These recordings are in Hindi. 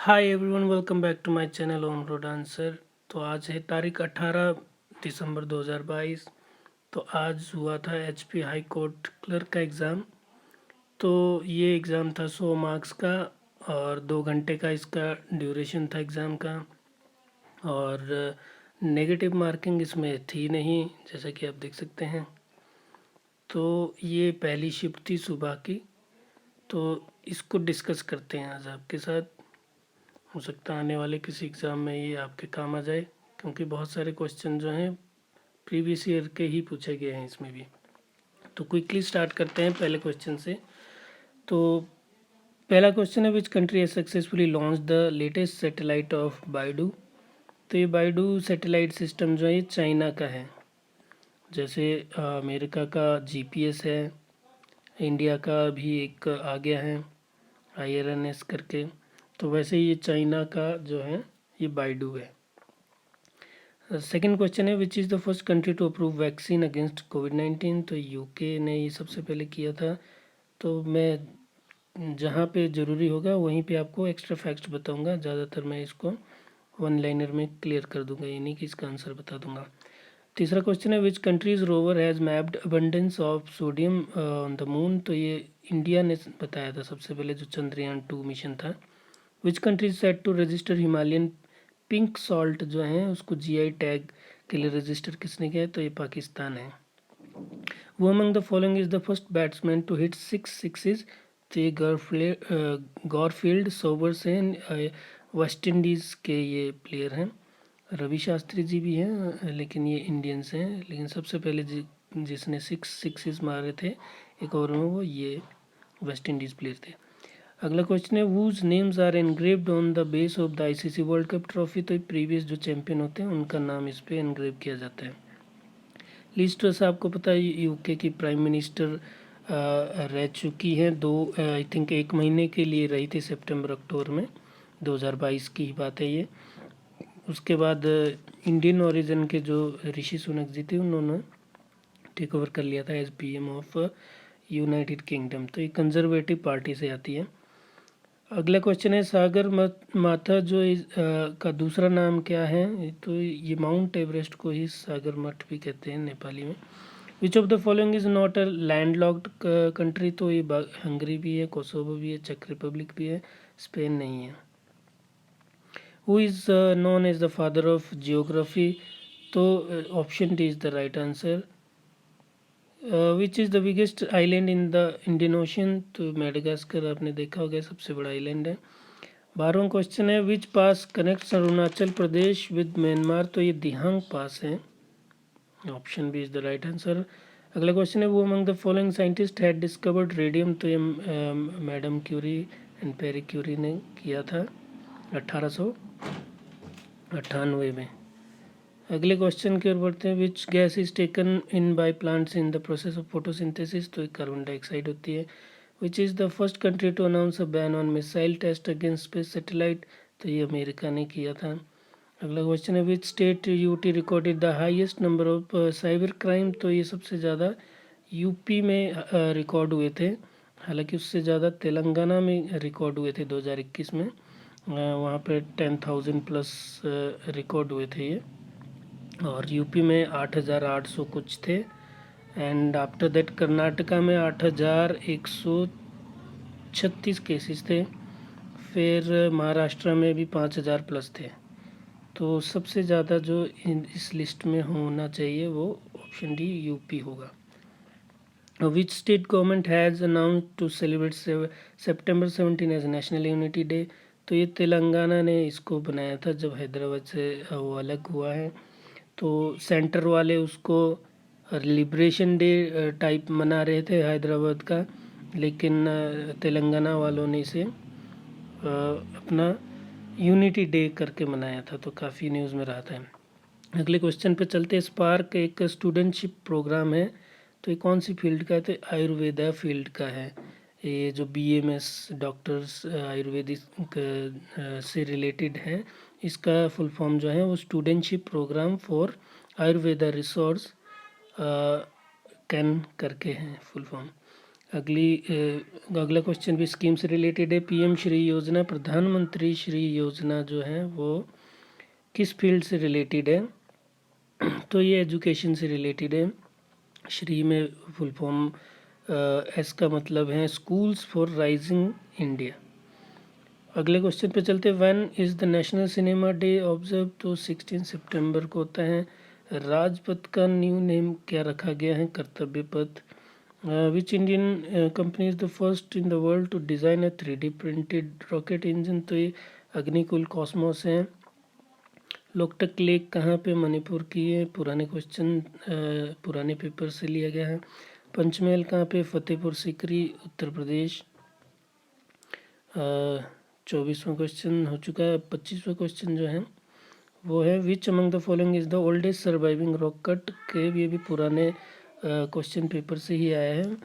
Hi everyone, welcome back to my channel on road answer. तो आज है तारीख 18 दिसंबर 2022। तो आज हुआ था एचपी हाई कोर्ट क्लर्क का एग्ज़ाम। तो ये एग्ज़ाम था 100 मार्क्स का और 2 घंटे का इसका ड्यूरेशन था एग्ज़ाम का। और नेगेटिव मार्किंग इसमें थी नहीं, जैसा कि आप देख सकते हैं। तो ये पहली शिफ्ट थी सुबह की, तो इसको डिस्कस करते हैं आज आपके साथ। हो सकता है आने वाले किसी एग्ज़ाम में ये आपके काम आ जाए, क्योंकि बहुत सारे क्वेश्चन जो हैं प्रीवियस ईयर के ही पूछे गए हैं इसमें भी। तो क्विकली स्टार्ट करते हैं पहले क्वेश्चन से। तो पहला क्वेश्चन है, which country has successfully launch the latest satellite of Baidu. तो ये बाइडू सैटेलाइट सिस्टम जो है ये चाइना का है। जैसे अमेरिका का जीपीएस है, इंडिया का भी एक आ गया है IRNS करके, तो वैसे ये चाइना का जो है ये बाइडू है। सेकेंड क्वेश्चन है, which is the first country to approve vaccine against कोविड-19। तो यूके ने ये सबसे पहले किया था। तो मैं जहाँ पे ज़रूरी होगा वहीं पे आपको एक्स्ट्रा फैक्ट्स बताऊंगा। ज़्यादातर मैं इसको वन लाइनर में क्लियर कर दूंगा, ये नहीं कि इसका आंसर बता दूंगा। तीसरा क्वेश्चन है, which countries rover has mapped abundance of sodium on the moon. तो ये इंडिया ने बताया था सबसे पहले, जो चंद्रयान-2 मिशन था। Which country set to register Himalayan pink salt जो है उसको GI टैग के लिए रजिस्टर किसने किया है। तो ये पाकिस्तान है। वो among the following is the first batsman to hit 6 sixes. तो ये गॉरफील्ड सोबर्स हैं, वेस्ट इंडीज़ के ये प्लेयर हैं। रवि शास्त्री जी भी हैं, लेकिन ये इंडियंस हैं। लेकिन सबसे पहले जिसने 6 सिक्सेस मारे थे एक ओवर में, वो ये वेस्ट इंडीज़ प्लेयर थे। अगला क्वेश्चन है, whose names are engraved on the base of the ICC world cup trophy. तो प्रीवियस जो चैंपियन होते हैं उनका नाम इस पे एनग्रेव किया जाता है। लिज ट्रस आपको पता है यूके की प्राइम मिनिस्टर रह चुकी हैं, आई थिंक 1 महीने के लिए रही थी, सितंबर अक्टूबर में 2022 की ही बात है ये। उसके बाद इंडियन ओरिजिन के जो ऋषि सुनक जी थे उन्होंने टेक ओवर कर लिया था as PM of United Kingdom. तो ये कंजर्वेटिव पार्टी से आती है। अगला क्वेश्चन है, सागर माथा जो का दूसरा नाम क्या है। तो ये माउंट एवरेस्ट को ही सागर मठ भी कहते हैं नेपाली में। विच of the following is not a landlocked country. तो ये हंगरी भी है, कोसोवो भी है, चेक रिपब्लिक भी है, स्पेन नहीं है। Who is known as the father of geography. तो option D is the right answer. Which is the biggest island in the Indian Ocean. तो मेडागास्कर आपने देखा होगा, सबसे बड़ा आइलैंड है। 12वां क्वेश्चन है, which pass connects Arunachal Pradesh with Myanmar. तो ये दिहांग पास है, option B is the right answer. अगला क्वेश्चन है, वो among the following scientist had discovered radium. तो ये madam Curie and Pierre Curie ने किया था 1898 में। अगले क्वेश्चन की ओर बढ़ते हैं, which gas is taken in by plants in the process of photosynthesis. तो कार्बन डाइऑक्साइड होती है। Which is the first country to announce a ban on missile test against space satellite. तो ये अमेरिका ने किया था। अगला क्वेश्चन है, which state UT recorded the highest number of cyber crime. तो ये सबसे ज़्यादा यूपी में रिकॉर्ड हुए थे, हालांकि उससे ज़्यादा तेलंगाना में रिकॉर्ड हुए थे 2021 में। वहाँ पे 10,000 प्लस रिकॉर्ड हुए थे ये, और यूपी में 8,800 कुछ थे। एंड आफ्टर दैट कर्नाटका में 8,136 केसेस थे। फिर महाराष्ट्र में भी 5,000 प्लस थे। तो सबसे ज़्यादा जो इस लिस्ट में होना चाहिए वो ऑप्शन डी यूपी होगा। Which state government has announce to celebrate September 17 as national unity day. तो ये तेलंगाना ने इसको बनाया था जब हैदराबाद से वो अलग हुआ है। तो सेंटर वाले उसको लिबरेशन डे टाइप मना रहे थे हैदराबाद का, लेकिन तेलंगाना वालों ने इसे अपना यूनिटी डे करके मनाया था। तो काफ़ी न्यूज़ में रहा था। अगले क्वेश्चन पे चलते हैं। स्पार्क एक स्टूडेंटशिप प्रोग्राम है, तो ये कौन सी फील्ड का है। तो आयुर्वेदा फील्ड का है। ये जो BMS डॉक्टर्स आयुर्वेदिक से रिलेटेड है, इसका फुल फॉर्म जो है वो studentship program for Ayurveda resource ken करके हैं फुल फॉर्म। अगला क्वेश्चन भी स्कीम से रिलेटेड है। पीएम श्री योजना, प्रधानमंत्री श्री योजना जो है वो किस फील्ड से रिलेटेड है? तो ये एजुकेशन से रिलेटेड है। श्री में फुल फॉर्म एस का मतलब है स्कूल्स फॉर राइजिंग इंडिया। अगले क्वेश्चन पे चलते हैं। When is the national cinema day observe? तो 16 सितंबर को होता है। राजपथ का न्यू नेम क्या रखा गया है? Kartavya Path. Which Indian company is the first in the world to design a 3D printed rocket engine? तो ये अग्निकुल कॉस्मोस है। लोकटक लेक कहाँ पे? मणिपुर की है। पुराने क्वेश्चन पुराने पेपर से लिया गया है। पंचमहल कहाँ पे? फतेहपुर सीकरी, उत्तर प्रदेश। 24वां क्वेश्चन हो चुका है। 25वां क्वेश्चन जो है वो है which among the following is the oldest surviving rock cut cave? ये भी पुराने क्वेश्चन पेपर से ही आया है।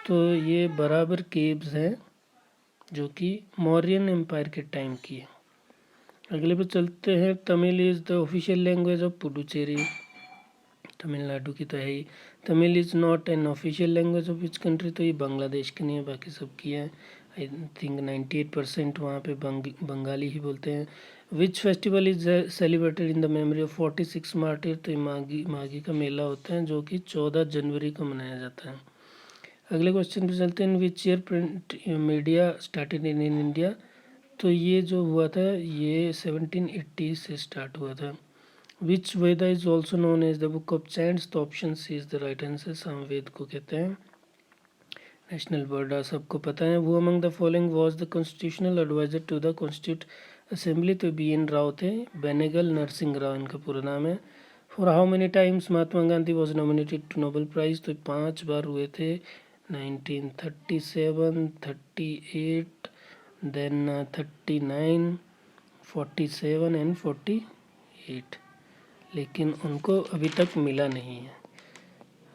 तो ये बराबर केव्स हैं जो कि मौर्यन एम्पायर के टाइम की है। अगले पे चलते हैं। Tamil is the official language of Puducherry, Tamil Nadu की तो है ही। Tamil is not an official language of which country? तो ये बांग्लादेश की नहीं है, बाकी सब की है। आई थिंक 98% वहाँ पे बंगाली ही बोलते हैं। Which festival is celebrated in the memory of 46 martyr? तो ये माघी का मेला होता है जो कि 14 जनवरी को मनाया जाता है। अगले क्वेश्चन पे चलते हैं। Which year print media started in India? तो ये जो हुआ था ये 1780 से स्टार्ट हुआ था। Which Veda is also known as the book of chants? तो option C is the right answer, Samaveda को कहते हैं। नेशनल बर्ड सबको पता है। वो among the following was the constitutional advisor to the constituent assembly? तो BN राव थे, बेनेगल नरसिंह राव इनका पूरा नाम है। For how many times Mahatma Gandhi was nominated to Nobel prize? तो 5 बार हुए थे, 1937, 38, देन 39, 47 एंड 48, लेकिन उनको अभी तक मिला नहीं है।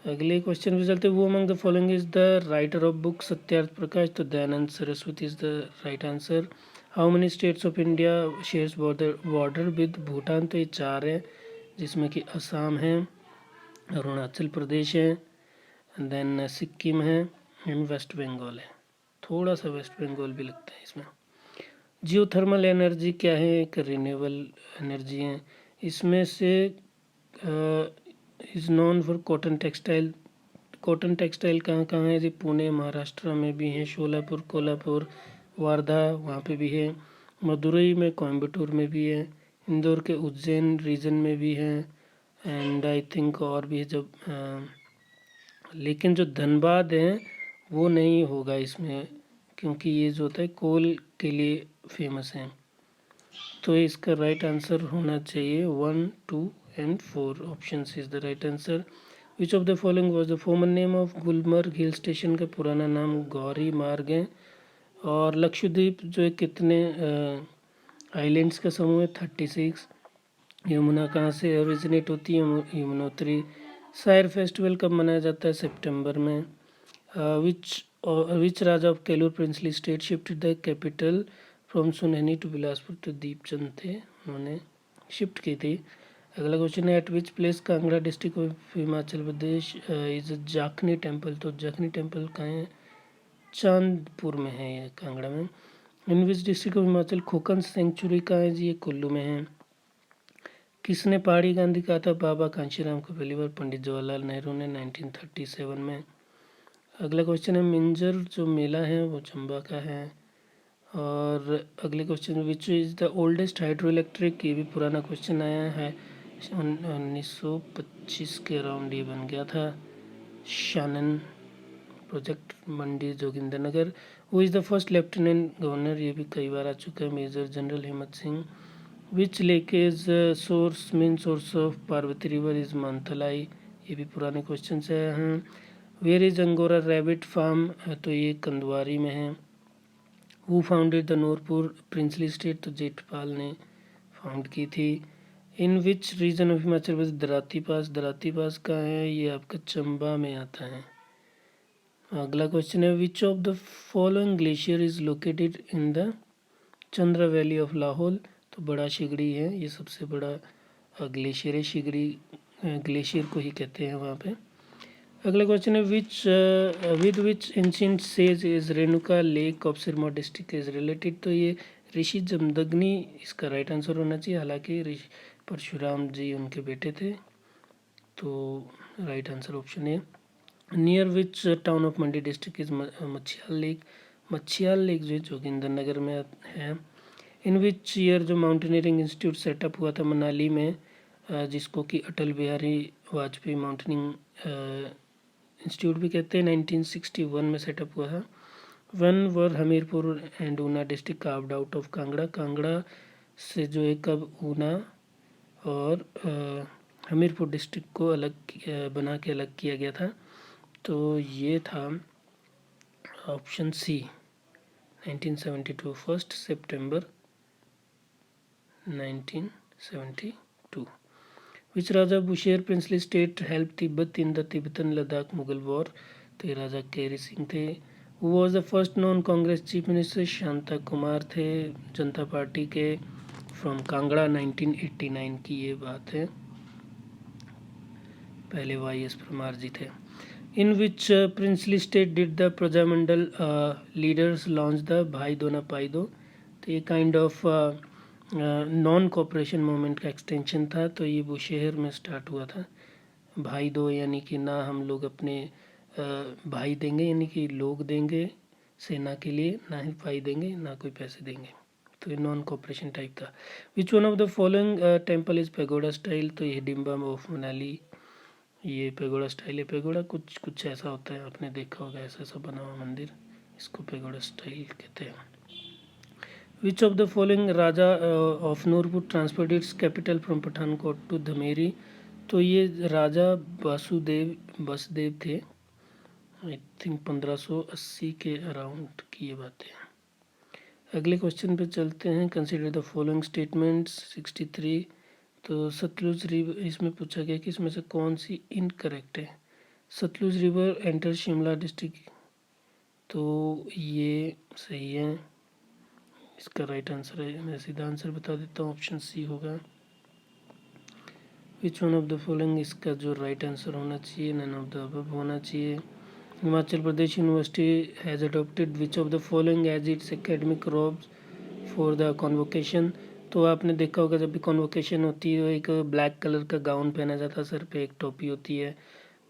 अगले क्वेश्चन पे चलते। Who among the following is the writer of book? Satyarth Prakash. तो Dayanand Saraswati is the right answer. How many states of India shares border with Bhutan? तो ये 4 है, जिसमें कि असम है, अरुणाचल प्रदेश है, देन सिक्किम है एंड वेस्ट बंगाल है। थोड़ा सा वेस्ट बंगाल भी लगता है इसमें। जियोथर्मल एनर्जी क्या है? एक रिन्यूएबल एनर्जी है। इसमें से is non for cotton textile. Cotton textile कहाँ कहाँ है? जी पुणे महाराष्ट्र में भी है, शोलापुर, कोल्हापुर, वारधा वहाँ पे भी है, मदुरई में, कोयम्बटूर में भी है, इंदौर के उज्जैन रीजन में भी है, एंड आई थिंक और भी है जब लेकिन जो धनबाद है वो नहीं होगा इसमें, क्योंकि ये जो होता है कोल के लिए फेमस है। तो इसका राइट आंसर होना चाहिए 1, 2 and 4। Option is the right answer. Which of the following was the former name of Gulmarg hill station? का पुराना नाम गौरी मार्ग है। और लक्षद्वीप जो है कितने आइलैंड्स का समूह है? 36। यमुना कहाँ से ओरिजिनेट होती है? यमुनोत्री। शायर फेस्टिवल कब मनाया जाता है? सितंबर में। Which raja of Kahlur princely state shifted the capital from Sunhani to Bilaspur? तो दीपचंद थे, उन्होंने शिफ्ट की थी। अगला क्वेश्चन है। At which place Kangra district of Himachal Pradesh is Jakhni temple? तो जाखनी टेम्पल कहाँ है? चांदपुर में है ये, कांगड़ा में। In which district of Himachal Khokhan sanctuary कहाँ है? जी ये कुल्लू में है। किसने पहाड़ी गांधी कहा था बाबा कांशीराम को पहली बार? पंडित जवाहरलाल नेहरू ने 1937 में। अगला क्वेश्चन है। मिंजर जो मेला है वो चंबा का है। और अगले question which is the oldest hydro electric? ये भी पुराना क्वेश्चन आया है, 1925 के अराउंड ये बन गया था। Shanan project, Mandi Jogindar Nagar. Who is the first lieutenant governor? ये भी कई बार आ चुका है, major general Hemant Singh. Which lake is source main source of Parvati river? Is Manthalai. ये भी पुराने क्वेश्चन से हैं। Where is Angora rabbit farm? तो ये कंदवारी में है। Who founded the Nurpur princely state? तो जेठपाल ने फाउंड की थी। In which region of Himachal प्रदेश? दराती पास। दराती पास कहाँ है? ये आपका चंबा में आता है। अगला क्वेश्चन है। विच of the following glacier is located in the Chandra valley of Lahaul? तो बड़ा शिगड़ी है, ये सबसे बड़ा ग्लेशियर है। शिगड़ी ग्लेशियर को ही कहते हैं वहाँ पे। अगला क्वेश्चन है with which ancient says is Renuka lake of Sirmaur district is related. तो ये ऋषि जमदग्नि इसका राइट आंसर होना चाहिए। हालांकि ऋषि परशुराम जी उनके बेटे थे, तो राइट आंसर ऑप्शन है। Near which town of Mandi district is Machhiyal lake. Machhiyal lake जो है जोगिंदर नगर में है। इन विच ईयर जो माउंटेनियरिंग इंस्टीट्यूट सेटअप हुआ था मनाली में, जिसको कि अटल बिहारी वाजपेयी माउंटेनिंग इंस्टीट्यूट भी कहते हैं, 1961 में सेटअप हुआ था। When were Hamirpur and Una district carved out of Kangra. Kangra से जो है कब ऊना और हमीरपुर डिस्ट्रिक्ट को अलग बना के अलग किया गया था। तो ये था ऑप्शन सी 1972, 1 सितंबर 1972। Which Raja Bushahr princely state help Tibet in the Tibetan Ladakh Mughal war. तो ये राजा केरी सिंह थे। Who was the first non Congress chief minister. Shanta Kumar थे जनता पार्टी के, फ्रॉम कांगड़ा, 1989 की ये बात है। पहले YS परमार जी थे। In which princely state did the Prajamandal leaders launch the भाई दो ना पाई दो। तो ये kind of non cooperation movement का एक्सटेंशन था। तो ये बुशेहर में स्टार्ट हुआ था। भाई दो यानी कि ना हम लोग अपने भाई देंगे, यानी कि लोग देंगे सेना के लिए, ना ही भाई देंगे ना कोई पैसे देंगे। तो ये नॉन कॉपरेशन टाइप था। विच one of the following temple is pagoda style. तो ये हिडिम्बा ऑफ मनाली, ये पेगोडा स्टाइल है। पेगोडा कुछ ऐसा होता है, आपने देखा होगा, ऐसा ऐसा बना हुआ मंदिर, इसको पेगोडा स्टाइल कहते हैं। Which of the following raja of Nurpur transferred its capital from Pathankot to Dhameri. तो ये राजा बसदेव थे, आई थिंक 1580 के अराउंड की ये बातें हैं। अगले क्वेश्चन पे चलते हैं। Consider the following statements 63। तो सतलुज रिवर, इसमें पूछा गया कि इसमें से कौन सी इनकरेक्ट है। Sutlej river enter Shimla district, तो ये सही है, इसका राइट आंसर है। मैं सीधा आंसर बता देता हूँ, ऑप्शन सी होगा। विच वन ऑफ द फॉलोइंग, इसका जो राइट आंसर होना चाहिए नन ऑफ द अबव होना चाहिए। Himachal Pradesh university has adopted which of the following as its academic robes for the convocation. तो आपने देखा होगा जब भी कॉन्वोकेशन होती है एक ब्लैक कलर का गाउन पहना जाता है, सर पे एक टोपी होती है।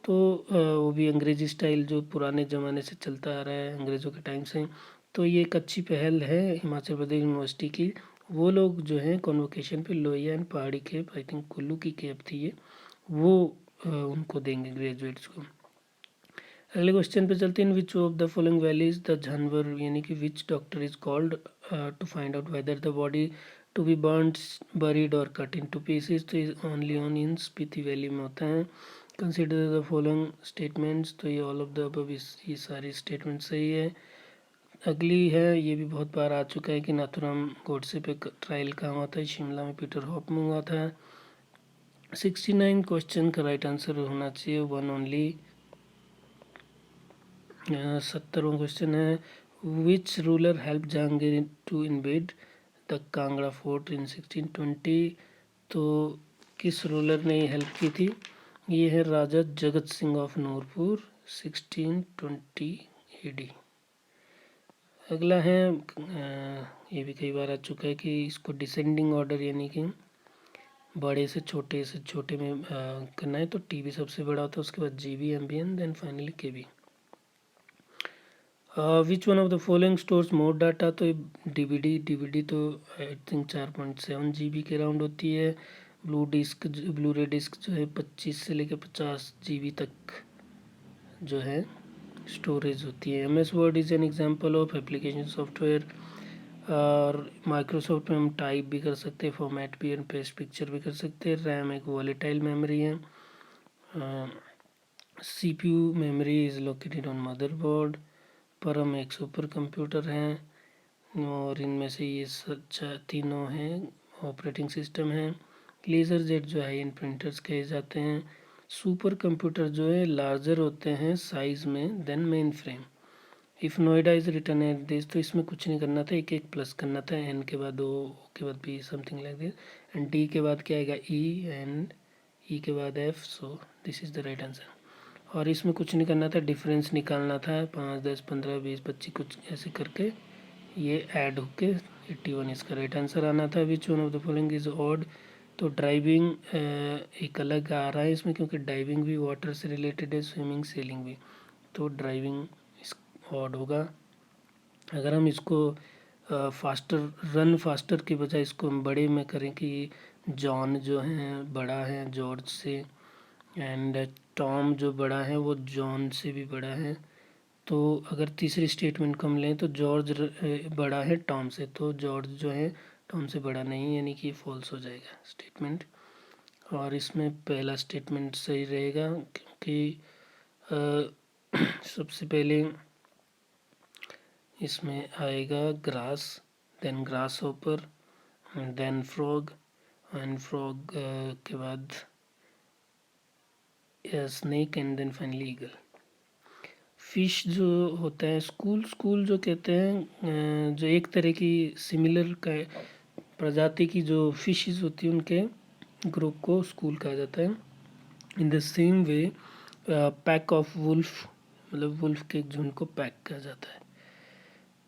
तो वो भी अंग्रेजी स्टाइल जो पुराने ज़माने से चलता आ रहा है, अंग्रेज़ों के टाइम से। तो ये एक अच्छी पहल है हिमाचल प्रदेश यूनिवर्सिटी की। वो लोग जो हैं कॉन्वोकेशन पे लोहिया एंड पहाड़ी खेप, आई थिंक कुल्लू की खेप थी ये, वो उनको देंगे ग्रेजुएट्स को। अगले क्वेश्चन पे चलते हैं। Which of the following valleys the जानवर, यानी कि which doctor is called to find out whether the body to be burned, buried और कट इन टू पीसेज। तो is only on in Spiti valley में होता है। Consider the following statements. तो ये ऑल ऑफ द अबव, ये सारी स्टेटमेंट सही है। अगली है, ये भी बहुत बार आ चुका है कि नाथुराम गोडसे पे ट्रायल कहाँ हुआ था, शिमला में पीटर हॉप में हुआ था। 69 क्वेश्चन का राइट आंसर होना चाहिए, वन ओनली। 70वां क्वेश्चन है। Which ruler help Jahangir to invade the Kangra fort in 1620। तो किस रूलर ने हेल्प की थी, ये है राजा जगत सिंह ऑफ नूरपुर, 1620 AD। अगला है, ये भी कई बार आ चुका है कि इसको डिसेंडिंग ऑर्डर यानी कि बड़े से छोटे में करना है। तो टीबी सबसे बड़ा होता है, उसके बाद GB, MB, then finally KB. Which one of the following stores more data. तो डीवीडी तो आई थिंक 4.7 GB के अराउंड होती है। ब्लू रे डिस्क जो है 25 से लेकर 50 GB तक जो है स्टोरेज होती है। MS word is an example of application software. और माइक्रोसॉफ्ट में हम टाइप भी कर सकते हैं, फॉर्मेट भी एंड पेस्ट पिक्चर भी कर सकते हैं। रैम एक वॉलेटाइल मेमोरी है। CPU memory is located on motherboard. परम एक सुपर कंप्यूटर है और इनमें से ये तीनों हैं ऑपरेटिंग सिस्टम है। लेज़र जेट जो है इन प्रिंटर्स कहे जाते हैं। सुपर कंप्यूटर जो है लार्जर होते हैं साइज में then mainframe. If Noida is written at this, तो इसमें कुछ नहीं करना था, एक प्लस करना था, एन के बाद ओ के बाद B, something like this, and D के बाद क्या आएगा ई, एंड ई के बाद F. So this is the right answer. और इसमें कुछ नहीं करना था, डिफरेंस निकालना था, 5, 10, 15, 20, 25 कुछ ऐसे करके ये ऐड होके 81 इसका राइट आंसर आना था। विच one of the following is odd. तो ड्राइविंग एक अलग आ रहा है इसमें, क्योंकि डाइविंग भी वाटर से रिलेटेड है, स्विमिंग सेलिंग भी, तो ड्राइविंग इस ऑड होगा। अगर हम इसको फास्टर रन फास्टर के बजाय इसको हम बड़े में करें कि जॉन जो है बड़ा है जॉर्ज से, एंड टॉम जो बड़ा है वो जॉन से भी बड़ा है, तो अगर तीसरी स्टेटमेंट को हम लें तो जॉर्ज बड़ा है टॉम से, तो जॉर्ज जो है टॉम से बड़ा नहीं, यानी कि फॉल्स हो जाएगा स्टेटमेंट। और इसमें पहला स्टेटमेंट सही रहेगा, क्योंकि सबसे पहले इसमें आएगा grass, then grasshopper, then frog, and frog के बाद snake, and then finally eagle. Fish जो होता है, स्कूल जो कहते हैं, जो एक तरह की सिमिलर का प्रजाति की जो फिशेस होती है उनके ग्रुप को स्कूल कहा जाता है। In the same way pack of wolf, मतलब वुल्फ के झुंड को पैक कहा जाता है।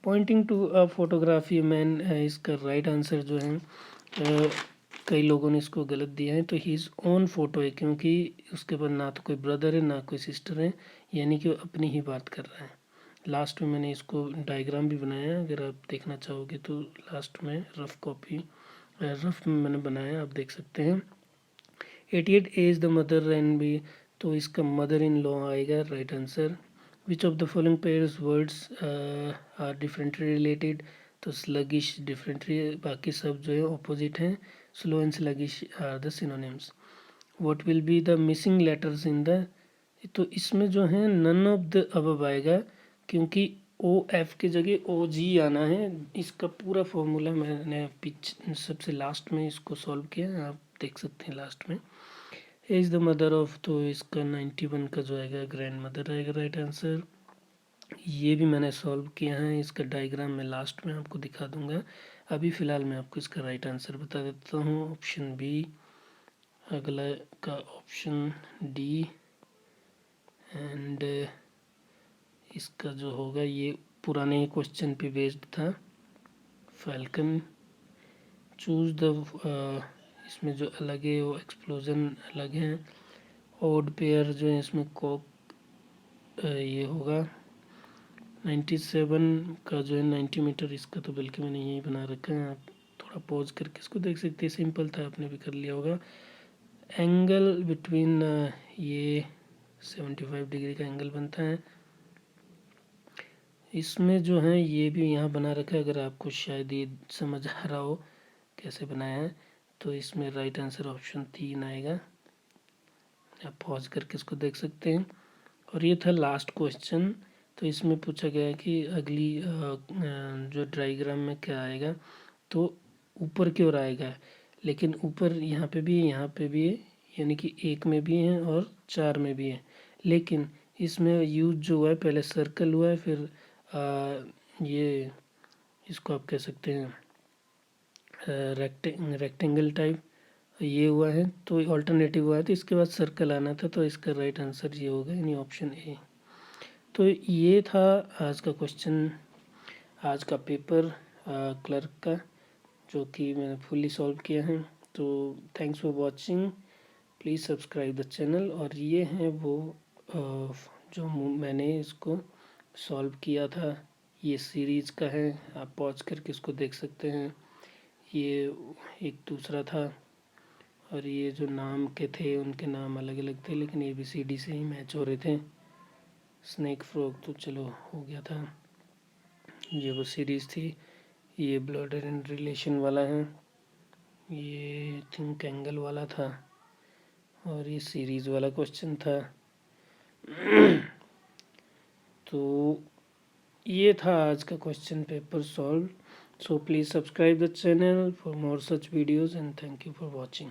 Pointing to a photography man, इसका राइट आंसर जो है कई लोगों ने इसको गलत दिया है, तो हीज़ ओन फोटो है, क्योंकि उसके पास ना तो कोई ब्रदर है ना कोई सिस्टर है, यानी कि वो अपनी ही बात कर रहा है। लास्ट में मैंने इसको डायग्राम भी बनाया, अगर आप देखना चाहोगे तो लास्ट में रफ में मैंने बनाया, आप देख सकते हैं। 88 as the mother and B, तो इसका मदर इन लॉ आएगा right answer. Which of the following pairs words are differently related, तो स्लगिश डिफरेंटली, बाकी सब जो है ऑपोजिट हैं, slow and sluggish are the synonyms. What will be the missing letters in the, तो इसमें जो है नन ऑफ द अबव आएगा, क्योंकि ओ एफ की जगह ओ जी आना है। इसका पूरा फॉर्मूला मैंने सबसे लास्ट में इसको सॉल्व किया, आप देख सकते हैं लास्ट में। इज द मदर ऑफ, तो इसका 91 का जो आएगा ग्रैंड मदर आएगा राइट आंसर। ये भी मैंने सॉल्व किया है, इसका डायग्राम मैं लास्ट में आपको दिखा दूंगा। अभी फ़िलहाल मैं आपको इसका राइट आंसर बता देता हूँ, ऑप्शन बी। अगला का ऑप्शन डी, एंड इसका जो होगा ये पुराने ही क्वेश्चन पे बेस्ड था, फैल्कन। चूज़ द, इसमें जो अलग है वो एक्सप्लोजन अलग है। ओड पेयर जो है इसमें कॉक ये होगा। 97 का जो है 90 मीटर, इसका तो बल्कि मैंने यही बना रखा है, आप थोड़ा पॉज करके इसको देख सकते हैं, सिंपल था, आपने भी कर लिया होगा। एंगल बिटवीन, ये 75 डिग्री का एंगल बनता है। इसमें जो है ये भी यहाँ बना रखा है, अगर आपको शायद ये समझ आ रहा हो कैसे बनाया है, तो इसमें राइट आंसर ऑप्शन 3 आएगा, आप पॉज करके इसको देख सकते हैं। और ये था लास्ट क्वेश्चन, तो इसमें पूछा गया है कि अगली जो डायग्राम में क्या आएगा, तो ऊपर की ओर आएगा, लेकिन ऊपर यहाँ पे भी है, यहाँ पे भी है, यानी कि 1 में भी है और 4 में भी है, लेकिन इसमें यूज जो हुआ है पहले सर्कल हुआ है, फिर ये इसको आप कह सकते हैं रेक्टेंगल टाइप ये हुआ है, तो ऑल्टरनेटिव हुआ है, तो इसके बाद सर्कल आना था, तो इसका राइट आंसर ये होगा, यानी ऑप्शन ए। तो ये था आज का क्वेश्चन, आज का पेपर क्लर्क का, जो कि मैंने फुल्ली सॉल्व किया है। तो thanks for watching, please subscribe the channel. और ये हैं वो जो मैंने इसको सॉल्व किया था, ये सीरीज़ का है, आप पॉज करके इसको देख सकते हैं। ये एक दूसरा था, और ये जो नाम के थे उनके नाम अलग अलग थे, लेकिन ABCD से ही मैच हो रहे थे। स्नेक फ्रॉग तो चलो हो गया था, ये वो सीरीज़ थी। ये ब्लड एंड रिलेशन वाला है, ये थिंक एंगल वाला था, और ये सीरीज़ वाला क्वेश्चन था। तो ये था आज का question paper solve. So please subscribe the channel for more such videos, and thank you for watching.